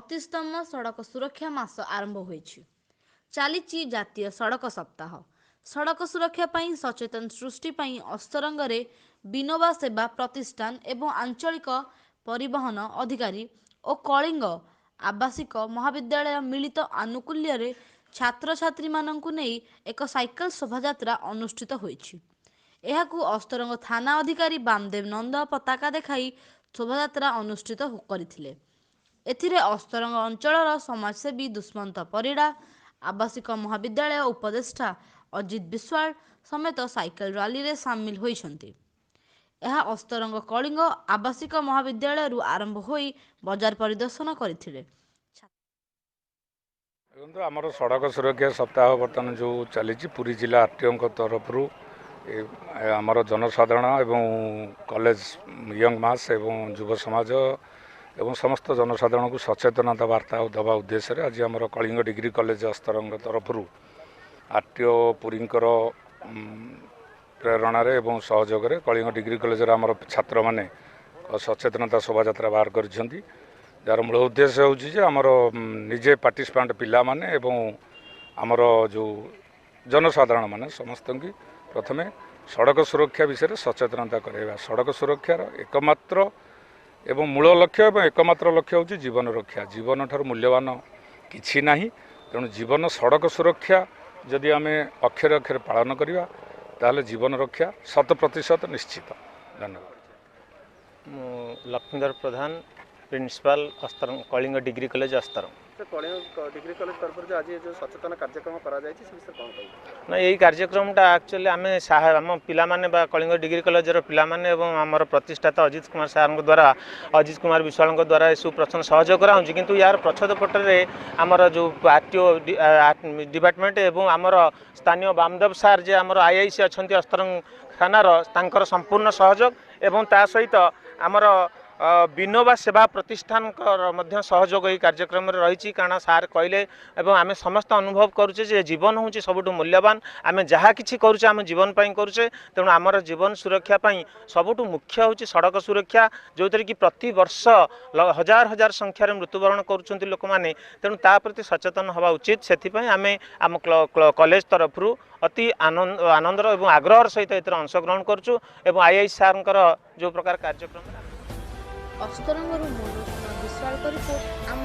32ତମ ସଡ଼କ ସୁରକ୍ଷା ମାସ ଆରମ୍ଭ ହୋଇଛି। ଚାଲିଛି ଜାତୀୟ ସଡ଼କ ସପ୍ତାହ। ସଡ଼କ ସୁରକ୍ଷା ପାଇଁ ସଚେତନ ସୃଷ୍ଟି ପାଇଁ ଅସ୍ତରଙ୍ଗରେ ବିନୋବା ସେବା ପ୍ରତିଷ୍ଠାନ ଏବଂ ଆଞ୍ଚଳିକ ପରିବହନ ଅଧିକାରୀ ଓ କଳିଙ୍ଗ ଆବାସିକ ମହାବିଦ୍ୟାଳୟ ମିଳିତ ଆନୁକୂଲ୍ୟରେ ଛାତ୍ରଛାତ୍ରୀମାନଙ୍କୁ ନେଇ ଏକ ସାଇକେଲ ଶୋଭାଯାତ୍ରା ଅନୁଷ୍ଠିତ ହୋଇଛି। ଏହାକୁ ଅସ୍ତରଙ୍ଗ ଥାନା ଅଧିକାରୀ ବାମଦେବ ନନ୍ଦ ପତାକା ଦେଖାଇ ଶୋଭାଯାତ୍ରା ଅନୁଷ୍ଠିତ କରିଥିଲେ। ଏଥିରେ ଅସ୍ତରଙ୍ଗ ଅଞ୍ଚଳର ସମାଜସେବୀ ଦୁଷ୍ମନ୍ତ ପରିଡ଼ା, ଆବାସିକ ମହାବିଦ୍ୟାଳୟ ଉପଦେଷ୍ଟା ଅଜିତ ବିଶ୍ୱାଳ ସମେତ ସାଇକେଲ ରାଲିରେ ସାମିଲ ହୋଇଛନ୍ତି। ଏହା ଅସ୍ତରଙ୍ଗ କଳିଙ୍ଗ ଆବାସିକ ମହାବିଦ୍ୟାଳୟରୁ ଆରମ୍ଭ ହୋଇ ବଜାର ପରିଦର୍ଶନ କରିଥିଲେ। ଦେଖନ୍ତୁ, ଆମର ସଡ଼କ ସୁରକ୍ଷା ସପ୍ତାହ ବର୍ତ୍ତମାନ ଯେଉଁ ଚାଲିଛି ପୁରୀ ଜିଲ୍ଲା ଆରଟିଓଙ୍କ ତରଫରୁ ଆମର ଜନସାଧାରଣ ଏବଂ କଲେଜ ୟଙ୍ଗ ମାସ୍ ଏବଂ ଯୁବ ସମାଜ ଏବଂ ସମସ୍ତ ଜନସାଧାରଣଙ୍କୁ ସଚେତନତା ବାର୍ତ୍ତା ଦେବା ଉଦ୍ଦେଶ୍ୟରେ ଆଜି ଆମର କଳିଙ୍ଗ ଡିଗ୍ରୀ କଲେଜ ଅସ୍ତରଙ୍ଗ ତରଫରୁ ଆରଟିଓ ପୁରୀଙ୍କର ପ୍ରେରଣାରେ ଏବଂ ସହଯୋଗରେ କଳିଙ୍ଗ ଡିଗ୍ରୀ କଲେଜରେ ଆମର ଛାତ୍ରମାନେ ସଚେତନତା ଶୋଭାଯାତ୍ରା ବାହାର କରିଛନ୍ତି। ଯାହାର ମୂଳ ଉଦ୍ଦେଶ୍ୟ ହେଉଛି ଯେ ଆମର ନିଜେ ପାର୍ଟିସିପାଣ୍ଟ ପିଲାମାନେ ଏବଂ ଆମର ଯେଉଁ ଜନସାଧାରଣ ମାନେ ସମସ୍ତଙ୍କୁ ପ୍ରଥମେ ସଡ଼କ ସୁରକ୍ଷା ବିଷୟରେ ସଚେତନତା କରାଇବା। ସଡ଼କ ସୁରକ୍ଷାର ଏକମାତ୍ର ଏବଂ ମୂଳ ଲକ୍ଷ୍ୟ ଏବଂ ଏକମାତ୍ର ଲକ୍ଷ୍ୟ ହେଉଛି ଜୀବନ ରକ୍ଷା। ଜୀବନ ଠାରୁ ମୂଲ୍ୟବାନ କିଛି ନାହିଁ। ତେଣୁ ଜୀବନ ସଡ଼କ ସୁରକ୍ଷା ଯଦି ଆମେ ଅକ୍ଷରେ ଅକ୍ଷରେ ପାଳନ କରିବା ତାହେଲେ ଜୀବନ ରକ୍ଷା 100% ନିଶ୍ଚିତ। ଧନ୍ୟବାଦ। ମୁଁ Lakshmidhar Pradhan, principal Kalinga degree college Astaranga. Kalinga degree college ତରଫରୁ ଆଜି ଯେଉଁ ସଚେତନ କାର୍ଯ୍ୟକ୍ରମ କରାଯାଇଛି ସେ ବିଷୟରେ କ'ଣ କହିବେ? ନା, ଏଇ କାର୍ଯ୍ୟକ୍ରମଟା ଆକ୍ଚୁଆଲି ଆମେ ଆମ ପିଲାମାନେ ବା କଳିଙ୍ଗ ଡିଗ୍ରୀ କଲେଜର ପିଲାମାନେ ଏବଂ ଆମର ପ୍ରତିଷ୍ଠାତା ଅଜିତ କୁମାର ସାର୍ଙ୍କ ଦ୍ୱାରା ଅଜିତ କୁମାର ବିଶ୍ୱାଳଙ୍କ ଦ୍ୱାରା ଏସବୁ ପ୍ରଥମ ସହଯୋଗ କରାହେଉଛି। କିନ୍ତୁ ୟାର ପ୍ରଚ୍ଛଦ ପଟରେ ଆମର ଯେଉଁ ଆରଟିଓ ଡିପାର୍ଟମେଣ୍ଟ ଏବଂ ଆମର ସ୍ଥାନୀୟ ବାମଦେବ ସାର୍ ଯେ ଆମର ଆଇଆଇସି ଅଛନ୍ତି ଅସ୍ତରଙ୍ଗ ଥାନାର, ତାଙ୍କର ସମ୍ପୂର୍ଣ୍ଣ ସହଯୋଗ ଏବଂ ତା ସହିତ ଆମର ବିନୋବା ସେବା ପ୍ରତିଷ୍ଠାନଙ୍କର ମଧ୍ୟ ସହଯୋଗ ଏହି କାର୍ଯ୍ୟକ୍ରମରେ ରହିଛି। କାରଣ ସାର୍ କହିଲେ ଏବଂ ଆମେ ସମସ୍ତେ ଅନୁଭବ କରୁଛେ ଯେ ଜୀବନ ହେଉଛି ସବୁଠୁ ମୂଲ୍ୟବାନ। ଆମେ ଯାହା କିଛି କରୁଛେ ଆମ ଜୀବନ ପାଇଁ କରୁଛେ। ତେଣୁ ଆମର ଜୀବନ ସୁରକ୍ଷା ପାଇଁ ସବୁଠୁ ମୁଖ୍ୟ ହେଉଛି ସଡ଼କ ସୁରକ୍ଷା, ଯେଉଁଥିରେ କି ପ୍ରତିବର୍ଷ ହଜାର ହଜାର ସଂଖ୍ୟାରେ ମୃତ୍ୟୁବରଣ କରୁଛନ୍ତି ଲୋକମାନେ। ତେଣୁ ତା ପ୍ରତି ସଚେତନ ହେବା ଉଚିତ। ସେଥିପାଇଁ ଆମେ ଆମ କଲେଜ ତରଫରୁ ଅତି ଆନନ୍ଦର ଏବଂ ଆଗ୍ରହର ସହିତ ଏଥିରେ ଅଂଶଗ୍ରହଣ କରୁଛୁ ଏବଂ ଆଇଆଇସି ସାର୍ଙ୍କର ଯେଉଁ ପ୍ରକାର କାର୍ଯ୍ୟକ୍ରମ। ଅସ୍ତରଙ୍ଗରୁ ମନୋଜ କୁମାର ବିଶ୍ୱାଳଙ୍କ ରିପୋର୍ଟ ଆମ